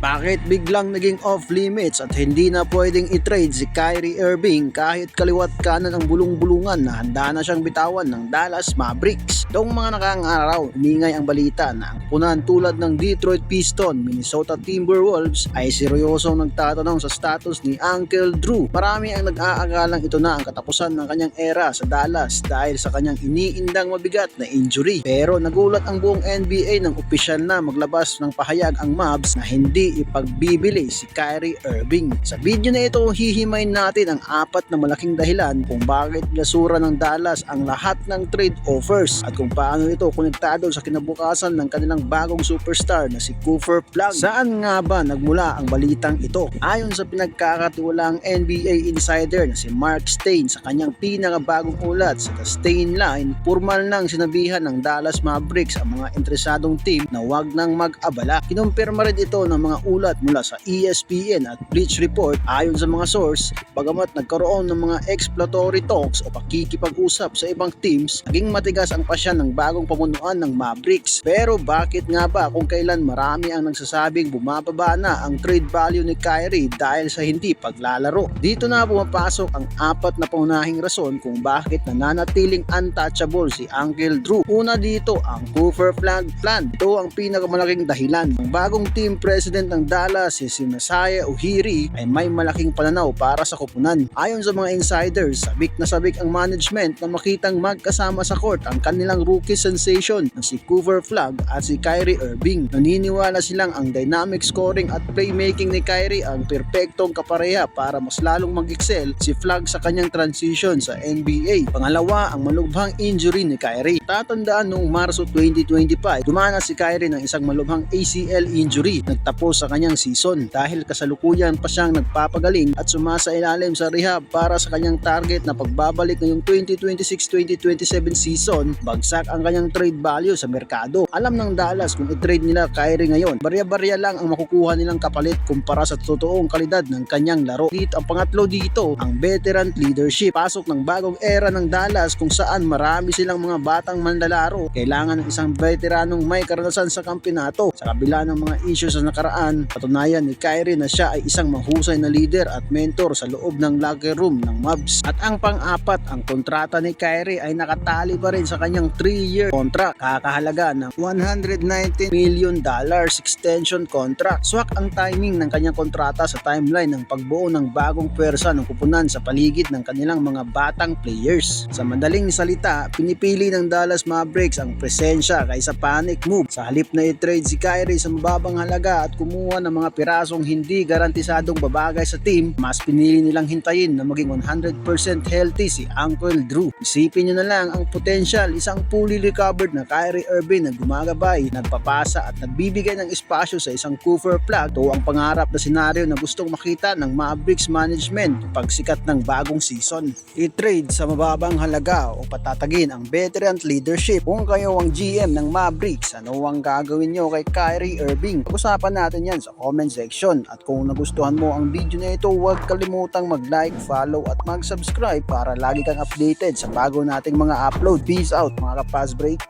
Bakit biglang naging off limits at hindi na pwedeng i-trade si Kyrie Irving kahit kaliwat kanan ang bulong-bulungan na handa na siyang bitawan ng Dallas Mavericks? Noong mga nakaraang araw, umingay ang balita na ang punan tulad ng Detroit Pistons, Minnesota Timberwolves ay seryosong nagtatanong sa status ni Uncle Drew. Marami ang nag-aakalang ito na ang katapusan ng kanyang era sa Dallas dahil sa kanyang iniindang mabigat na injury. Pero nagulat ang buong NBA nang opisyal na maglabas ng pahayag ang Mavs na hindi ipagbibili si Kyrie Irving. Sa video na ito, hihimayin natin ang 4 na malaking dahilan kung bakit lasura ng Dallas ang lahat ng trade offers at kung paano ito konektado sa kinabukasan ng kanilang bagong superstar na si Cooper Flag. Saan nga ba nagmula ang balitang ito? Ayon sa pinagkakatiwalaang NBA insider na si Mark Stein sa kanyang pinakabagong ulat sa The Stein Line, formal nang sinabihan ng Dallas Mavericks ang mga interesadong team na wag nang mag-abala. Kinumpirma rin ito ng mga ulat mula sa ESPN at Bleach Report. Ayon sa mga source, bagamat nagkaroon ng mga exploratory talks o pakikipag-usap sa ibang teams, naging matigas ang pasya ng bagong pamunuan ng Mavericks. Pero bakit nga ba kung kailan marami ang nagsasabing bumababa na ang trade value ni Kyrie dahil sa hindi paglalaro? Dito na pumapasok ang 4 na pangunahing rason kung bakit nananatiling untouchable si Uncle Drew. Una dito ang Cooper Flag Plan. Ito ang pinakamalaking dahilan. Ang bagong team president ng Dallas si Masai Ujiri ay may malaking pananaw para sa koponan. Ayon sa mga insiders, sabik ang management na makitang magkasama sa court ang kanilang rookie sensation na si Cooper Flag at si Kyrie Irving. Naniniwala silang ang dynamic scoring at playmaking ni Kyrie ang perpektong kapareha para mas lalong mag-excel si Flag sa kanyang transition sa NBA. Pangalawa, ang malubhang injury ni Kyrie. Tatandaan noong Marso 2025, dumanas si Kyrie ng isang malubhang ACL injury. Nagtapos sa kanyang season dahil kasalukuyan pa siyang nagpapagaling at sumasailalim sa rehab para sa kanyang target na pagbabalik ngayong 2026-2027 season. Bagsak ang kanyang trade value sa merkado. Alam ng Dallas kung i-trade nila Kyrie ngayon, barya-barya lang ang makukuha nilang kapalit kumpara sa totoong kalidad ng kanyang laro. Dito ang pangatlo dito, ang veteran leadership. Pasok ng bagong era ng Dallas kung saan marami silang mga batang manlalaro. Kailangan ng isang veteranong may karanasan sa kampyonato. Sa kabila ng mga issues sa nakaraan, patunayan ni Kyrie na siya ay isang mahusay na leader at mentor sa loob ng locker room ng Mavs. At ang pang-4, ang kontrata ni Kyrie ay nakatali pa rin sa kanyang 3-year contract. Kakahalaga ng $119 million extension contract. Swak ang timing ng kanyang kontrata sa timeline ng pagbuo ng bagong pwersa ng kupunan sa paligid ng kanilang mga batang players. Sa madaling salita, pinipili ng Dallas Mavericks ang presensya kaysa panic move. Sa halip na i-trade si Kyrie sa mababang halaga at kumuha ng mga pirasong hindi garantisadong babagay sa team, mas pinili nilang hintayin na maging 100% healthy si Uncle Drew. Isipin nyo na lang ang potential, isang fully recovered na Kyrie Irving na gumagabay, nagpapasa at nagbibigay ng espasyo sa isang Cooper Flag. Ito ang pangarap na senaryo na gustong makita ng Mavericks management pagsikat ng bagong season. I-trade sa mababang halaga o patatagin ang veteran leadership. Kung kayo ang GM ng Mavericks, ano ang gagawin nyo kay Kyrie Irving? Pag-usapan natin yan sa comment section. At kung nagustuhan mo ang video na ito, huwag kalimutang mag-like, follow at mag-subscribe para lagi kang updated sa bago nating mga upload. Peace out mga ka-Fast Break!